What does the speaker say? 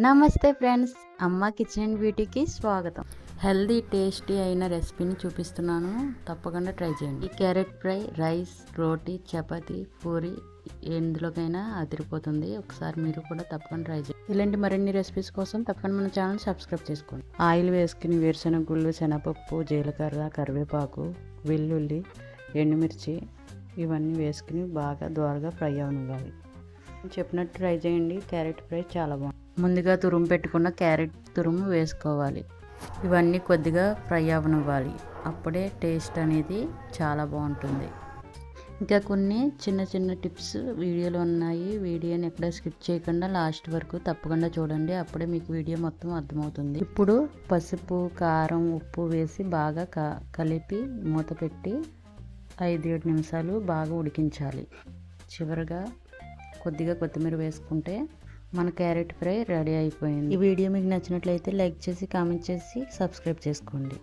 నమస్తే ఫ్రెండ్స్, అమ్మ kitchen and బ్యూటీకి స్వాగతం. హెల్దీ టేస్టీ అయిన రెసిపీని చూపిస్తున్నాను, తప్పకుండా ట్రై చేయండి. ఈ క్యారెట్ ఫ్రై రైస్, రోటీ, చపాతీ, పూరి ఎందులోకైనా అదిరిపోతుంది. ఒకసారి మీరు కూడా తప్పకుండా ట్రై చేయండి. ఇలాంటి మరిన్ని రెసిపీస్ కోసం తప్పకుండా మన ఛానల్ సబ్స్క్రైబ్ చేసుకోండి. ఆయిల్ వేసుకుని వేరుశనగ గుళ్ళు, శనగపప్పు, జీలకర్ర, కరివేపాకు, వెల్లుల్లి, ఎండుమిర్చి ఇవన్నీ వేసుకుని బాగా దోరగా ఫ్రై అవనివ్వాలి. చెప్పినట్టు ట్రై చేయండి. క్యారెట్ ఫ్రై చాలా బాగుంది. ముందుగా తురుము పెట్టుకున్న క్యారెట్ తురుము వేసుకోవాలి. ఇవన్నీ కొద్దిగా ఫ్రై అవనివ్వాలి. అప్పుడే టేస్ట్ అనేది చాలా బాగుంటుంది. ఇంకా కొన్ని చిన్న చిన్న టిప్స్ వీడియోలో ఉన్నాయి. వీడియోని ఎక్కడ స్కిప్ చేయకుండా లాస్ట్ వరకు తప్పకుండా చూడండి. అప్పుడే మీకు వీడియో మొత్తం అర్థమవుతుంది. ఇప్పుడు పసుపు, కారం, ఉప్పు వేసి బాగా కలిపి మూత పెట్టి 5-7 నిమిషాలు బాగా ఉడికించాలి. చివరగా కొద్దిగా కొత్తిమీర వేసుకుంటే మన క్యారెట్ ఫ్రై రెడీ అయిపోయింది. ఈ వీడియో మీకు నచ్చినట్లయితే లైక్ చేసి, కామెంట్ చేసి, సబ్స్క్రైబ్ చేసుకోండి.